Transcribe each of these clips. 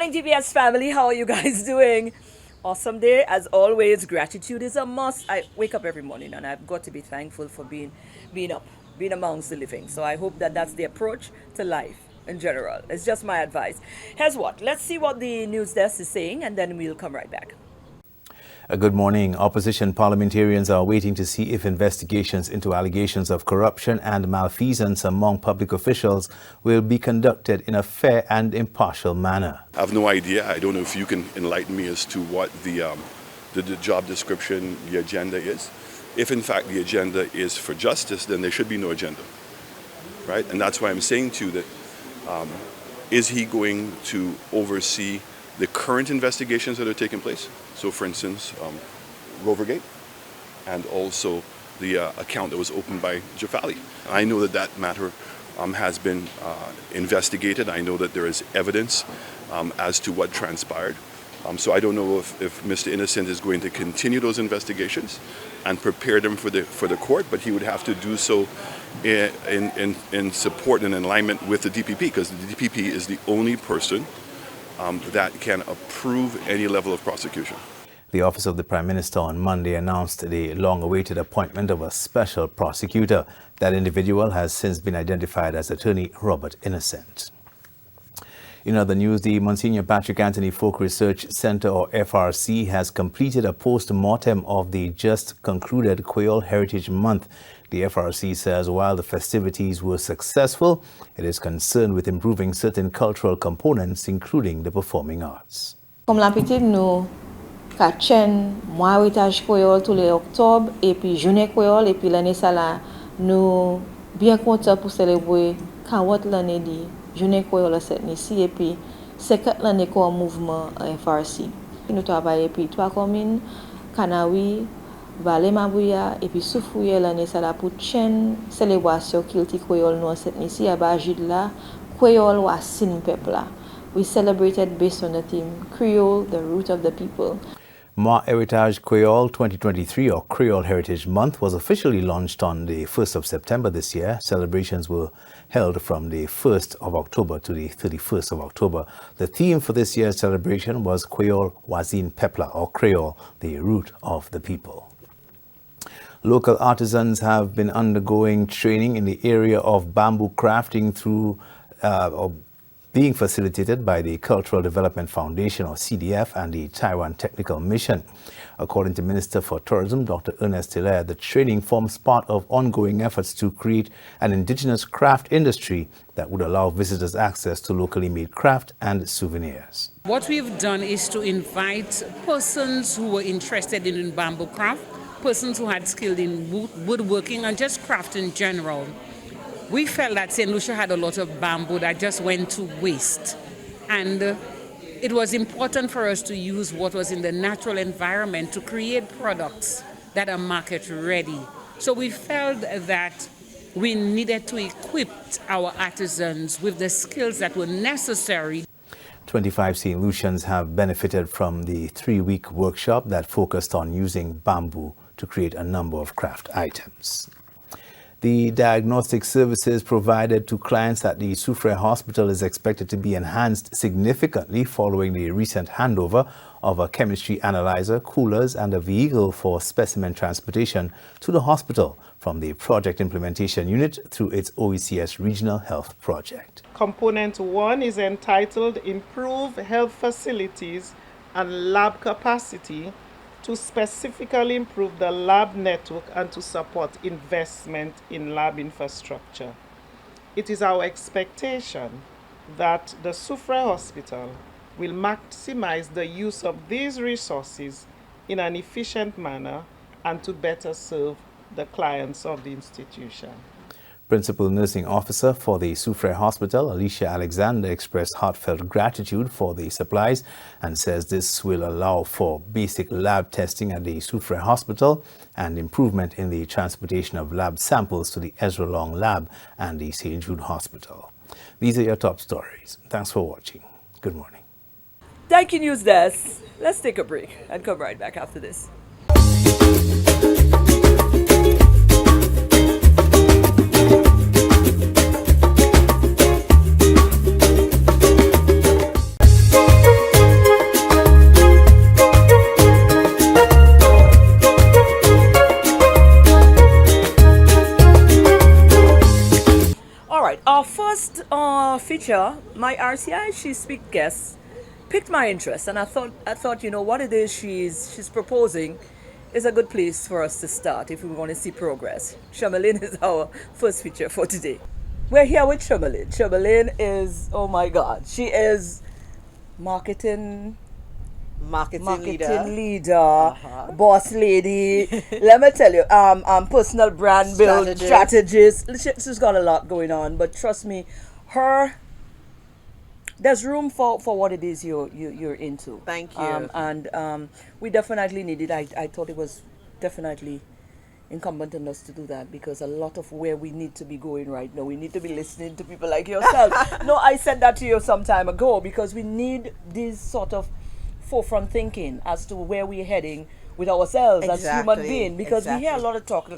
morning, DBS family. How are you guys doing? Awesome day. As always, gratitude is a must. I wake up every morning and I've got to be thankful for being up, being amongst the living. So I hope that that's the approach to life in general. It's just my advice. Here's what. Let's see what the news desk is saying and then we'll come right back. Good morning. Opposition parliamentarians are waiting to see if investigations into allegations of corruption and malfeasance among public officials will be conducted in a fair and impartial manner. I have no idea. I don't know if you can enlighten me as to what the job description, the agenda is. If in fact the agenda is for justice, then there should be no agenda, right? And that's why I'm saying to you that is he going to oversee the current investigations that are taking place? So for instance, Rovergate, and also the account that was opened by Jafali. I know that that matter has been investigated. I know that there is evidence as to what transpired. So I don't know if Mr. Innocent is going to continue those investigations and prepare them for the court, but he would have to do so in support and in alignment with the DPP, because the DPP is the only person that can approve any level of prosecution. The Office of the Prime Minister on Monday announced the long-awaited appointment of a special prosecutor. That individual has since been identified as Attorney Robert Innocent. In other news, the Monsignor Patrick Anthony Folk Research Centre, or FRC, has completed a post-mortem of the just concluded Creole Heritage Month. The FRC says while the festivities were successful, it is concerned with improving certain cultural components, including the performing arts. Comme l'habitude, nous catchons mois héritage créole tous les octobre et puis journée créole et puis l'année ça là nous bien contents pour célébrer 40 l'année de journée créole cette année-ci et puis 50 l'année comme mouvement FRC. Nous travaillons puis trois communes Kanawi, Vallée Mabouya et puis Soufouye l'année ça là pour chaîne célébration culture créole nous cette année-ci à Bajid là créole wa sin peuple là. We celebrated based on the theme Creole, the root of the people. Moi Heritage Creole 2023, or Creole Heritage Month, was officially launched on the 1st of September this year. Celebrations were held from the 1st of October to the 31st of October. The theme for this year's celebration was Creole Wazin Pepla, or Creole, the root of the people. Local artisans have been undergoing training in the area of bamboo crafting through being facilitated by the Cultural Development Foundation, or CDF, and the Taiwan Technical Mission. According to Minister for Tourism, Dr. Ernest Hilaire, the training forms part of ongoing efforts to create an indigenous craft industry that would allow visitors access to locally made craft and souvenirs. What we've done is to invite persons who were interested in bamboo craft, persons who had skill in woodworking and just craft in general. We felt that St. Lucia had a lot of bamboo that just went to waste. And it was important for us to use what was in the natural environment to create products that are market ready. So we felt that we needed to equip our artisans with the skills that were necessary. 25 St. Lucians have benefited from the 3-week workshop that focused on using bamboo to create a number of craft items. The diagnostic services provided to clients at the Soufrière Hospital is expected to be enhanced significantly following the recent handover of a chemistry analyzer, coolers, and a vehicle for specimen transportation to the hospital from the Project Implementation Unit through its OECS Regional Health Project. Component 1 is entitled Improve Health Facilities and Lab Capacity to specifically improve the lab network and to support investment in lab infrastructure. It is our expectation that the Soufrière Hospital will maximize the use of these resources in an efficient manner and to better serve the clients of the institution. Principal Nursing Officer for the Soufrière Hospital, Alicia Alexander, expressed heartfelt gratitude for the supplies and says this will allow for basic lab testing at the Soufrière Hospital and improvement in the transportation of lab samples to the Ezra Long Lab and the St. Jude Hospital. These are your top stories. Thanks for watching. Good morning. Thank you, News Desk. Let's take a break and come right back after this. All right, our first feature, my RCI She Speak guest, piqued my interest, and I thought, what it is she's proposing is a good place for us to start if we want to see progress. Shrmalyn is our first feature for today. We're here with Shrmalyn. Shrmalyn is, oh my God, she is marketing Marketing leader. boss lady. Let me tell you, personal brand build strategist. She's got a lot going on, but trust me, there's room for what it is you're into. Thank you. And we definitely need it. I thought it was definitely incumbent on us to do that, because a lot of where we need to be going right now, we need to be listening to people like yourself. No, I said that to you some time ago, because we need this sort of forefront thinking as to where we're heading with ourselves as human beings, because we hear a lot of talk.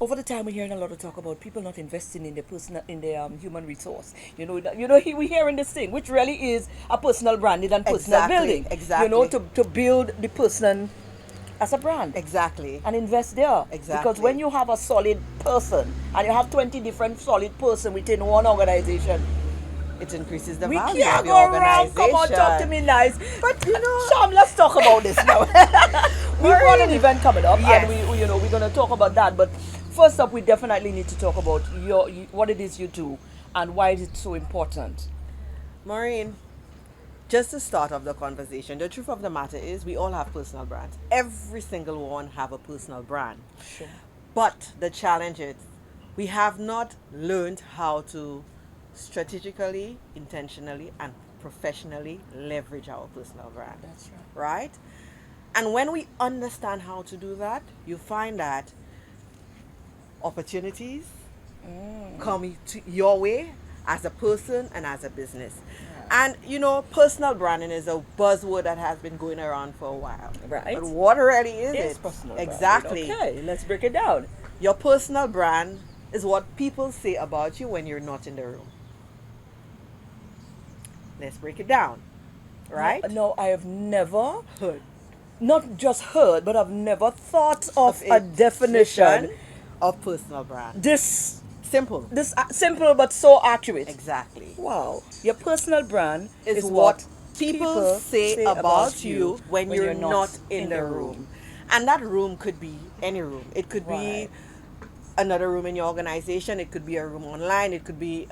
Over the time, we're hearing a lot of talk about people not investing in their human resource. We're hearing this thing, which really is a personal branding and personal building. Exactly. To build the person as a brand. Exactly. And invest there. Exactly. Because when you have a solid person and you have 20 different solid person within one organization, it increases the we value can't of the go around. organization. Come on, talk to me nice. But Sham, let's talk about this now. We've got an event coming up, Yes. and we're going to talk about that. But first up, we definitely need to talk about what it is you do and why is it so important. Maureen, just to start off the conversation, the truth of the matter is we all have personal brands. Every single one have a personal brand. Sure. But the challenge is we have not learned how to strategically, intentionally, and professionally leverage our personal brand. That's right. Right? And when we understand how to do that, you find that opportunities come to your way as a person and as a business. And personal branding is a buzzword that has been going around for a while. Right. But what really is It's it? personal Exactly. branding. Okay, let's break it down. Your personal brand is what people say about you when you're not in the room. Let's break it down. Right? No, I have never Heard. not just heard, but I've never thought of a definition. of personal brand. This Simple. simple but so accurate. Exactly. Wow. Your personal brand Is what people say about you when you're not in the room. And that room could be any room. It could Right. be another room in your organization. It could be a room online. It could be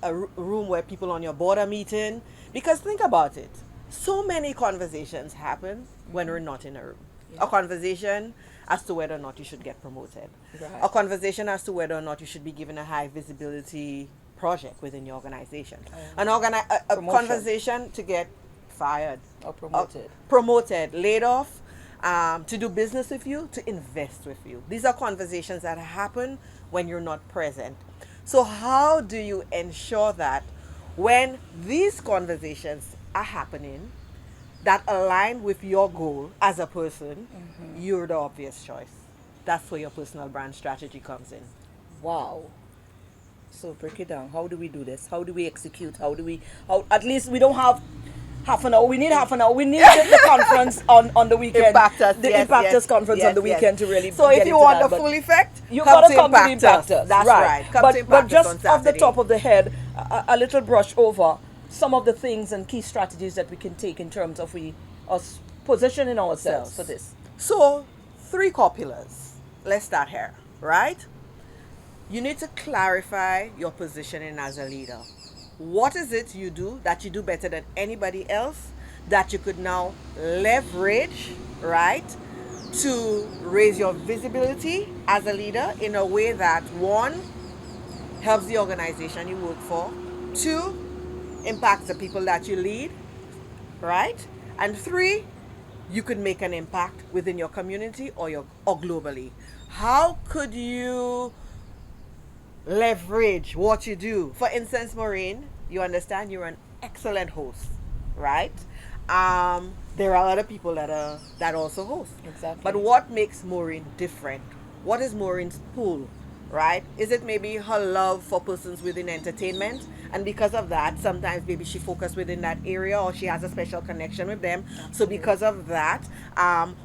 a room where people on your board are meeting. Because think about it. So many conversations happen when we're not in a room. Yeah. A conversation as to whether or not you should get promoted. Right. A conversation as to whether or not you should be given a high visibility project within your organization. A conversation to get fired. Or promoted. Promoted, laid off, to do business with you, to invest with you. These are conversations that happen when you're not present. So how do you ensure that when these conversations are happening that align with your goal as a person, you're the obvious choice? That's where your personal brand strategy comes in. Wow. So break it down. How do we do this? How do we execute? At least we don't have half an hour. We need half an hour. We need the conference on the weekend. Impactors, the yes, Impactors yes, conference yes, on the yes. weekend to really So get if you into want that, the but full effect, you gotta come to the Impactors. That's right. Come to But Impactors just on off the Saturday. top of the head, a little brush over some of the things and key strategies that we can take in terms of us positioning ourselves for this. So, 3 core pillars. Let's start here, right? You need to clarify your positioning as a leader. What is it you do that you do better than anybody else that you could now leverage, right, to raise your visibility as a leader in a way that, 1, helps the organization you work for, 2, impacts the people that you lead, right, and 3, you could make an impact within your community or globally. How could you leverage what you do? For instance, Maureen, you understand you're an excellent host, right? There are other people that also host. Exactly. But what makes Maureen different? What is Maureen's pull, right? Is it maybe her love for persons within entertainment? And because of that, sometimes maybe she focuses within that area or she has a special connection with them. Absolutely. So because of that,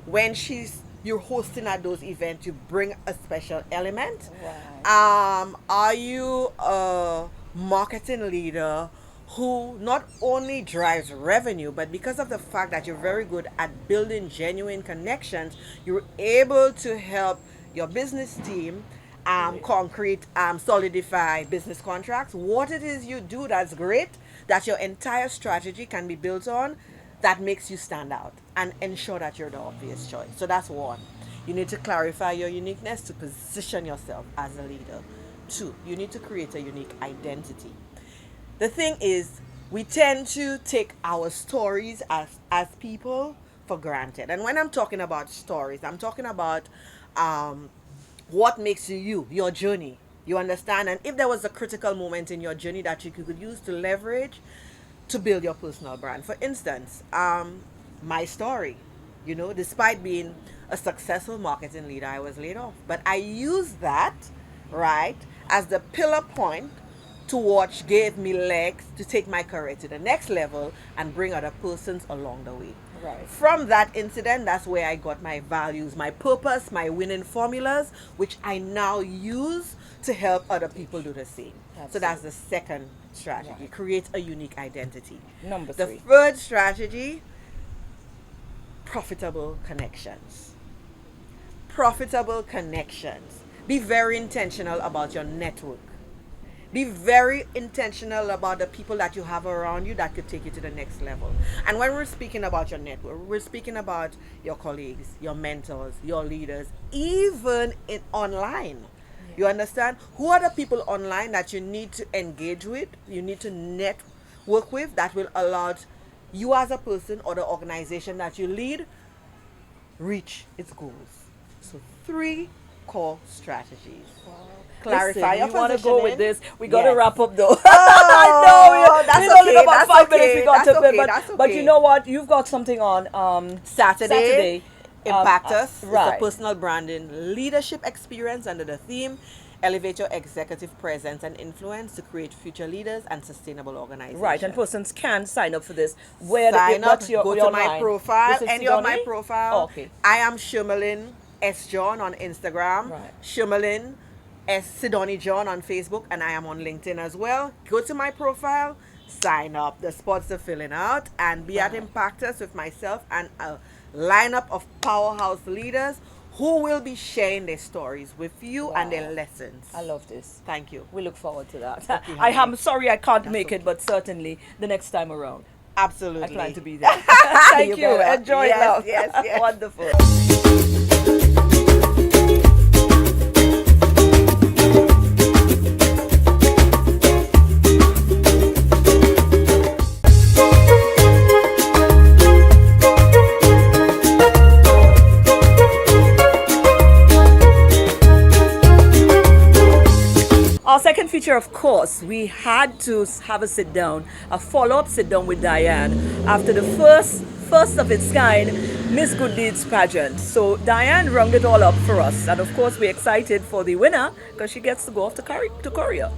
when she's you're hosting at those events, you bring a special element. Right. Are you a marketing leader who not only drives revenue, but because of the fact that you're very good at building genuine connections, you're able to help your business team concrete, solidify business contracts. What it is you do that's great, that your entire strategy can be built on, that makes you stand out and ensure that you're the obvious choice. So that's one. You need to clarify your uniqueness to position yourself as a leader. Two, you need to create a unique identity. The thing is, we tend to take our stories as people for granted. And when I'm talking about stories, I'm talking about what makes you you, your journey. You understand? And if there was a critical moment in your journey that you could use to leverage to build your personal brand. For instance, my story, despite being a successful marketing leader, I was laid off. But I used that, right, as the pillar point to watch gave me legs to take my career to the next level and bring other persons along the way. Right. From that incident, that's where I got my values, my purpose, my winning formulas, which I now use to help other people do the same. So that's the second strategy. Right. Create a unique identity. Number The 3. third strategy, profitable connections. Profitable connections. Be very intentional about your network. Be very intentional about the people that you have around you that could take you to the next level. And when we're speaking about your network, we're speaking about your colleagues, your mentors, your leaders, even online. You understand? Who are the people online that you need to engage with, you need to network with, that will allow you as a person or the organization that you lead reach its goals? So 3 core strategies. Clarify your you want to go with positioning. this. We got to Yes. wrap up though. Oh, I know. that's We've only okay, got about that's 5 minutes we okay, got that's to okay, but, that's but you okay. know what? You've got something on Saturday. Impact Us. It's right. a personal branding leadership experience under the theme Elevate Your Executive Presence and Influence to Create Future Leaders and Sustainable Organizations. Right, and persons can sign up for this. Where Sign up, what's your go your to my line? profile, This is any of my Sidonie? profile. Oh, okay. I am Shrmalyn S.John on Instagram, Right. Shrmalyn Sidonie-John on Facebook, and I am on LinkedIn as well. Go to my profile, sign up. The spots are filling out, and be at Impact Us with myself and a lineup of powerhouse leaders who will be sharing their stories with you and their lessons. I love this. Thank you. We look forward to that. Okay, I am honey. sorry I can't make it, but certainly the next time around. Absolutely. I plan to be there. Thank you. better. Enjoy Yes, love. yes, yes. Wonderful. Our second feature, of course, we had to have a sit down, a follow-up sit down with Diane after the first of its kind Miss Good Deeds pageant. So Diane rounded it all up for us, and of course we're excited for the winner because she gets to go off to Korea.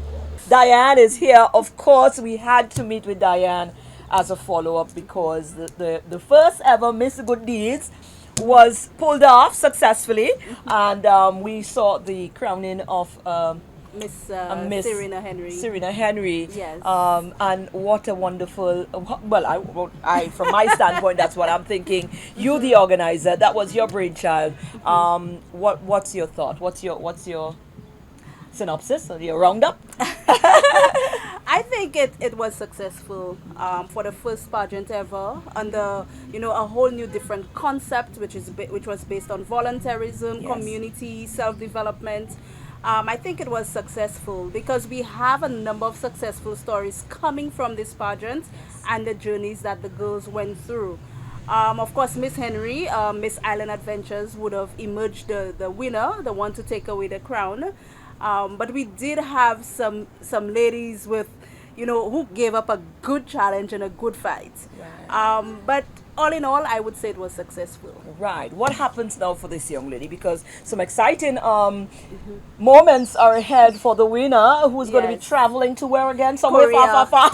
Diane is here. Of course, we had to meet with Diane as a follow-up because the first ever Miss Good Deeds was pulled off successfully, and we saw the crowning of Miss Miss Serena Henry. Serena Henry. Yes. And what a wonderful. Well, I from my standpoint, that's what I'm thinking. You, the organizer, that was your brainchild. What's your thought? What's your synopsis or your roundup? I think it was successful for the first pageant ever under a whole new different concept which was based on volunteerism, Yes. community, self-development. I think it was successful because we have a number of successful stories coming from this pageant and the journeys that the girls went through. Of course, Miss Henry, Miss Island Adventures would have emerged the winner, the one to take away the crown. But we did have some ladies with, who gave up a good challenge and a good fight. Right. But all in all, I would say it was successful. Right. What happens now for this young lady? Because some exciting moments are ahead for the winner, who's going to be Yes. traveling to where again? Somewhere Korea. far.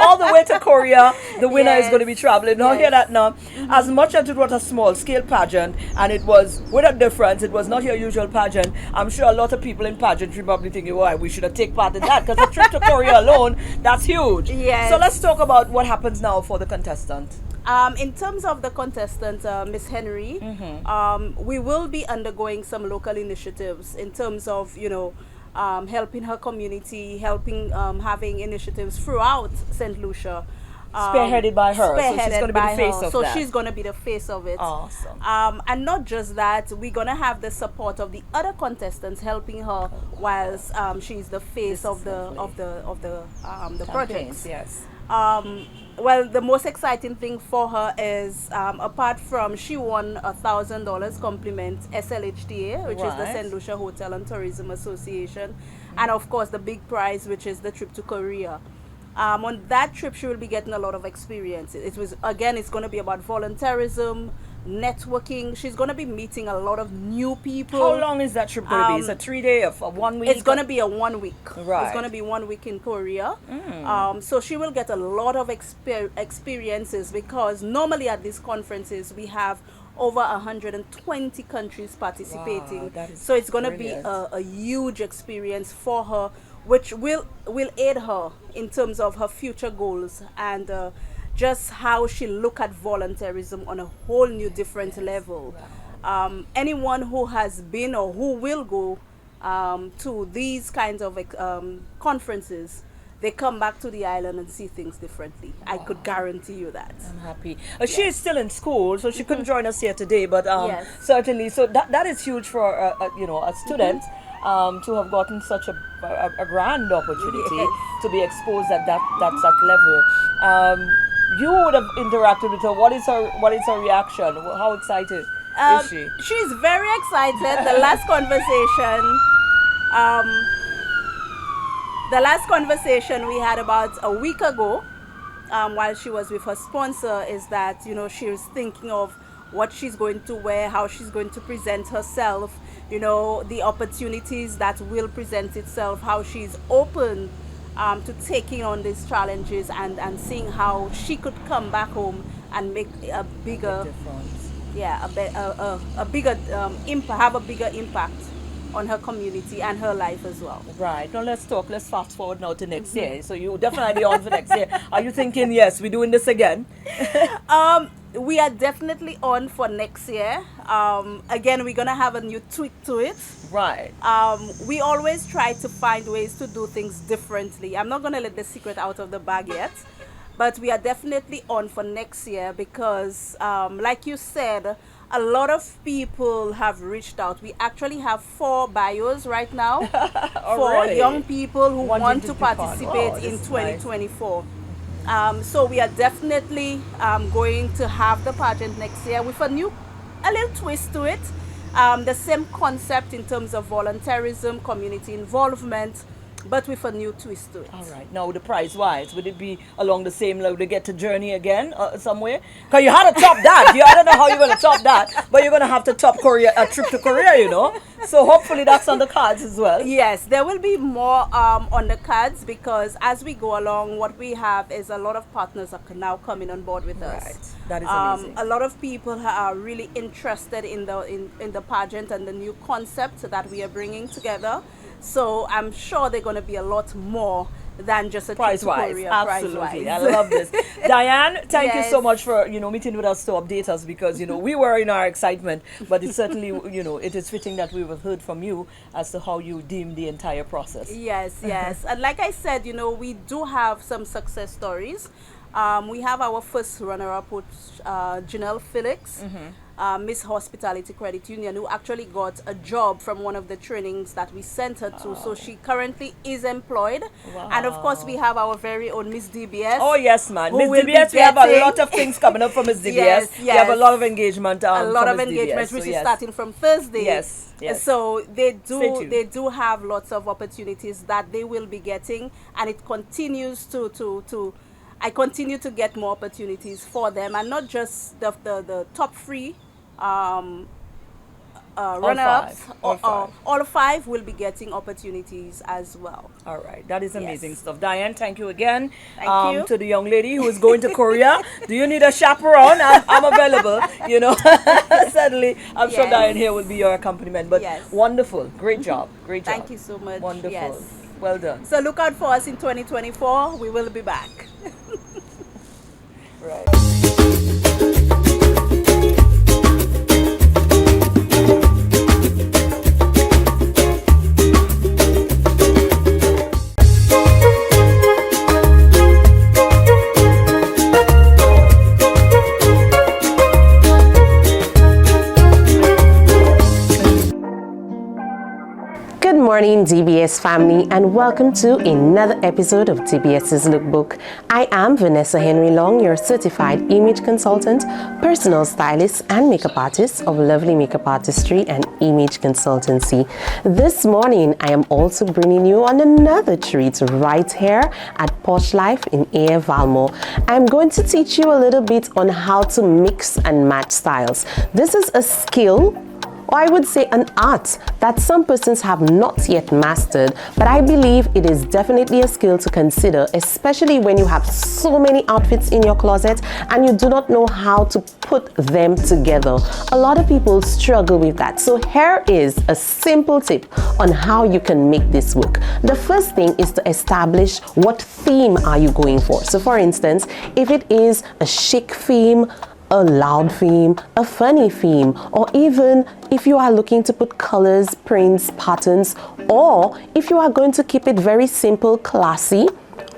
all the way to Korea. The winner is going to be Yes. traveling. Now, hear that now. As much as it was a small scale pageant, and it was with a difference, it was not your usual pageant. I'm sure a lot of people in pageantry probably thinking, "Why we should have taken part in that?" Because a trip to Korea alone, that's huge. Yes. So let's talk about what happens now for the contestant. In terms of the contestant, Miss Henry, we will be undergoing some local initiatives in terms of, helping her community, helping having initiatives throughout St. Lucia. Spearheaded by her, so she's going to be the by face her. of So that. she's going to be the face of it. Awesome. And not just that, we're going to have the support of the other contestants helping her whilst she's the face of the project. Campaigns, yes. Well, the most exciting thing for her is, apart from she won $1,000 compliment SLHTA, which is the Right. St. Lucia Hotel and Tourism Association, and of course the big prize, which is the trip to Korea. On that trip, she will be getting a lot of experience. It's going to be about volunteerism, networking. She's going to be meeting a lot of new people. How long is that trip going to be? Is it 3 day or 1 week? It's going to be a 1 week. Right. It's going to be 1 week in Korea. So she will get a lot of experiences, because normally at these conferences we have over 120 countries participating. Wow, that is so it's going to be brilliant. a huge experience for her, which will aid her in terms of her future goals and just how she look at volunteerism on a whole new different level. Anyone who has been or who will go to these kinds of conferences, they come back to the island and see things differently. I could guarantee you that. I'm happy. She is still in school, so she couldn't join us here today, but Yes. certainly, so that is huge for a student to have gotten such a grand opportunity Yes. to be exposed at that level. You would have interacted with her. What is her reaction? How excited is she? She's very excited. The last conversation we had about a week ago, while she was with her sponsor, is that she was thinking of what she's going to wear, how she's going to present herself, the opportunities that will present itself, how she's open to taking on these challenges and seeing how she could come back home and make a bigger Difference. have a bigger impact on her community and her life as well. Right. Now let's fast forward now to next year. So you definitely on for next year. Are you thinking, yes, we're doing this again? We are definitely on for next year. Again, we're gonna have a new tweak to it. Right. We always try to find ways to do things differently. I'm not gonna let the secret out of the bag yet, but we are definitely on for next year because, like you said, a lot of people have reached out. We actually have 4 bios right now for Already? young people who Wanting want to to be part. participate Oh, in this is nice. 2024. So we are definitely going to have the pageant next year with a little twist to it. The same concept in terms of volunteerism, community involvement, but with a new twist to it. All right. Now, the price wise, would it be along the same level to get to Journey again somewhere? Because you had to top that. I don't know how you're going to top that, but you're going to have to top Korea, a trip to Korea, So hopefully that's on the cards as well. Yes, there will be more on the cards because as we go along, what we have is a lot of partners are now coming on board with us. Right. That is amazing. A lot of people are really interested in the pageant and the new concept that we are bringing together. So I'm sure they're going to be a lot more than just a trip to Price-wise, Korea. absolutely. Price-wise. I love this. Diane, thank you so Yes. much for, meeting with us to update us because, we were in our excitement, but it's certainly, it is fitting that we have heard from you as to how you deem the entire process. Yes, yes. And like I said, we do have some success stories. We have our first runner-up with Janelle Felix, Miss Hospitality Credit Union, who actually got a job from one of the trainings that we sent her to. So she currently is employed. Wow. And of course, we have our very own Miss DBS. Oh, yes, man. who Miss will be DBS, we have a getting- lot of things coming up from Miss DBS. Yes, We have a yes. lot of engagement. A lot from of Miss engagement, DBS, which so is yes. starting from Thursday. Yes, yes. So they Stay tuned. do have lots of opportunities that they will be getting, and it continues to I continue to get more opportunities for them, and not just the top 3 runner-ups, All five. all five will be getting opportunities as well. All right, that is amazing Yes. stuff. Diane, thank you again. Thank you. To the young lady who is going to Korea, do you need a chaperone? I'm available. Certainly, I'm sure Yes. Diane here will be your accompaniment. But Yes. wonderful, great job, great job. Thank you so much. Wonderful, Yes. well done. So look out for us in 2024. We will be back. Right. Good morning, DBS family, and welcome to another episode of DBS's Lookbook. I am Vanessa Henry Long, your certified image consultant, personal stylist, and makeup artist of Lovely Makeup Artistry and Image Consultancy. This morning, I am also bringing you on another treat right here at Posh Life in AF Valmore. I'm going to teach you a little bit on how to mix and match styles. This is a skill, or I would say an art, that some persons have not yet mastered, but I believe it is definitely a skill to consider, especially when you have so many outfits in your closet and you do not know how to put them together. A lot of people struggle with that. So here is a simple tip on how you can make this work. The first thing is to establish what theme are you going for. So for instance, if it is a chic theme, a loud theme, a funny theme, or even if you are looking to put colors, prints, patterns, or if you are going to keep it very simple, classy,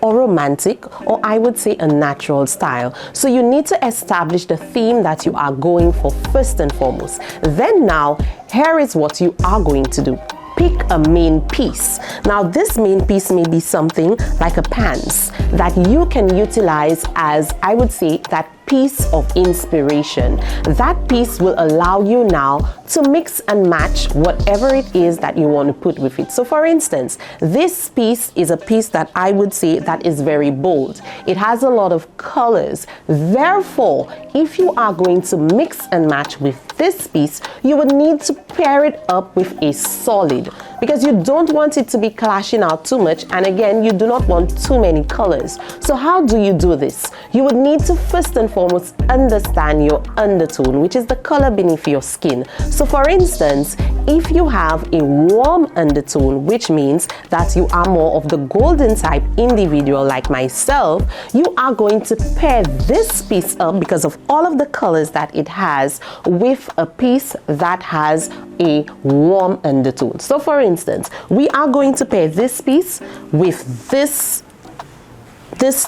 or romantic, or I would say a natural style. So you need to establish the theme that you are going for first and foremost. Then now, here is what you are going to do. Pick a main piece. Now this main piece may be something like a pants that you can utilize as, I would say, that piece of inspiration. That piece will allow you now to mix and match whatever it is that you want to put with it. So for instance, this piece is a piece that I would say that is very bold. It has a lot of colors. Therefore, if you are going to mix and match with this piece, you would need to pair it up with a solid, because you don't want it to be clashing out too much, and again, you do not want too many colors. So how do you do this? You would need to first and foremost understand your undertone, which is the color beneath your skin. So for instance, if you have a warm undertone, which means that you are more of the golden type individual like myself, you are going to pair this piece up because of all of the colors that it has with a piece that has a warm undertone. So for instance, we are going to pair this piece with this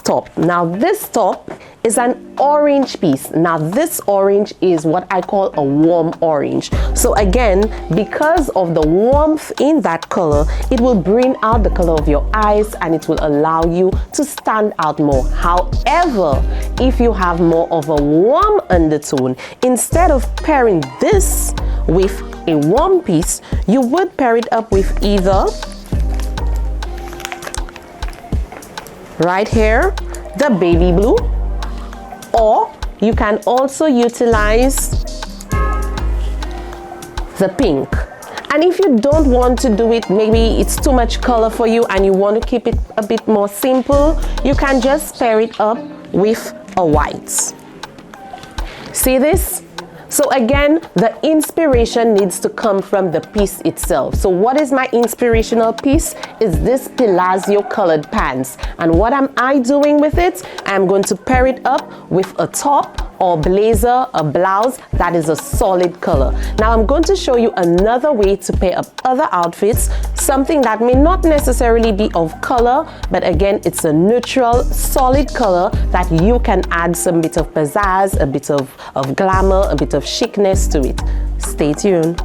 top. Now this top is an orange piece. Now this orange is what I call a warm orange. So again, because of the warmth in that color, it will bring out the color of your eyes and it will allow you to stand out more. However, if you have more of a warm undertone, instead of pairing this with a warm piece, you would pair it up with either right here, the baby blue, or you can also utilize the pink. And if you don't want to do it, maybe it's too much color for you and you want to keep it a bit more simple, you can just pair it up with a white. See this? So again, the inspiration needs to come from the piece itself. So what is my inspirational piece? Is this Palazzo colored pants. And what am I doing with it? I'm going to pair it up with a top or blazer, a blouse that is a solid color. Now I'm going to show you another way to pair up other outfits, something that may not necessarily be of color, but again, it's a neutral, solid color that you can add some bit of pizzazz, a bit of glamour, a bit of chicness to it. Stay tuned.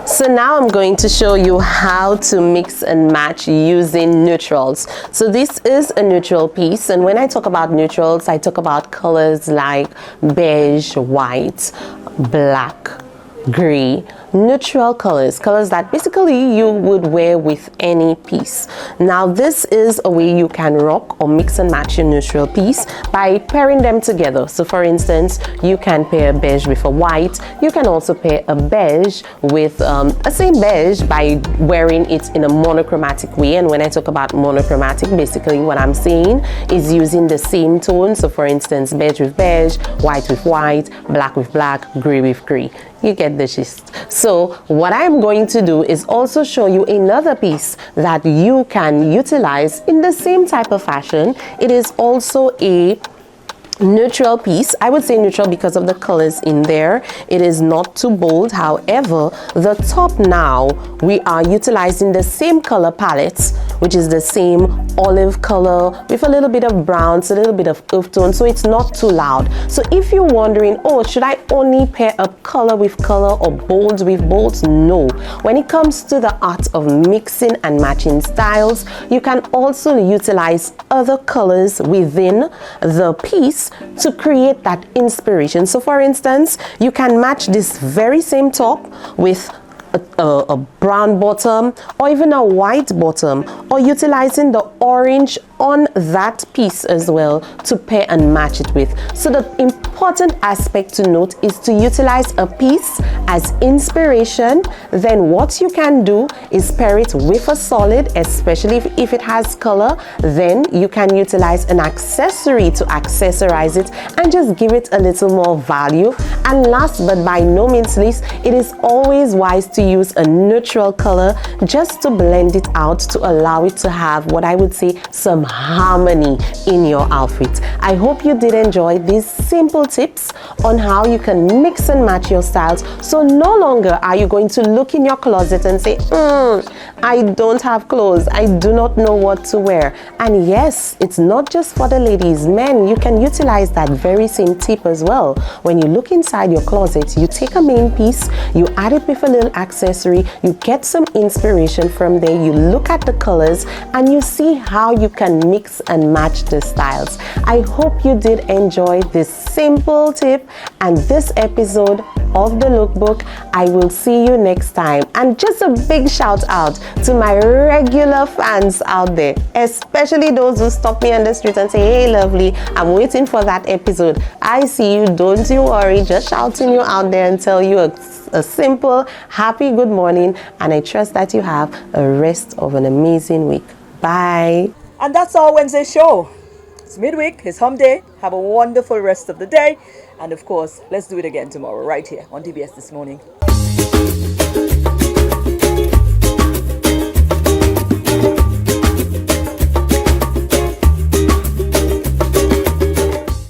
So now I'm going to show you how to mix and match using neutrals. So this is a neutral piece, and when I talk about neutrals, I talk about colors like beige, white, black, gray, neutral colors, colors that basically you would wear with any piece. Now this is a way you can rock or mix and match your neutral piece by pairing them together. So for instance, you can pair a beige with a white. You can also pair a beige with a same beige by wearing it in a monochromatic way. And when I talk about monochromatic, basically what I'm saying is using the same tone. So for instance, beige with beige, white with white, black with black, gray with gray. You get the gist. So what I'm going to do is also show you another piece that you can utilize in the same type of fashion. It is also a neutral piece. I would say neutral because of the colors in there. It is not too bold. However, the top now, we are utilizing the same color palettes, which is the same olive color with a little bit of browns, a little bit of earth tone, so it's not too loud. So if you're wondering, oh, should I only pair up color with color or bolds with bolds? No. When it comes to the art of mixing and matching styles, you can also utilize other colors within the piece to create that inspiration. So for instance, you can match this very same top with a brown bottom or even a white bottom, or utilizing the orange on that piece as well to pair and match it with. So the important aspect to note is to utilize a piece as inspiration. Then what you can do is pair it with a solid, especially if it has color. Then you can utilize an accessory to accessorize it and just give it a little more value. And last but by no means least, it is always wise to use a neutral color just to blend it out, to allow it to have what I would say some harmony in your outfit. I hope you did enjoy these simple tips on how you can mix and match your styles, so no longer are you going to look in your closet and say, I don't have clothes, I do not know what to wear. And yes, it's not just for the ladies. Men, you can utilize that very same tip as well. When you look inside your closet, you take a main piece, you add it with a little accessory, you get some inspiration from there, you look at the colors and you see how you can mix and match the styles. I hope you did enjoy this simple tip and this episode of the lookbook. I will see you next time. And just a big shout out to my regular fans out there, especially those who stop me on the street and say, hey lovely, I'm waiting for that episode. I see you, don't you worry, just shouting you out there and tell you a simple happy good morning, and I trust that you have a rest of an amazing week. Bye. And that's our Wednesday show. It's midweek, it's hump day. Have a wonderful rest of the day. And of course, let's do it again tomorrow right here on DBS This Morning.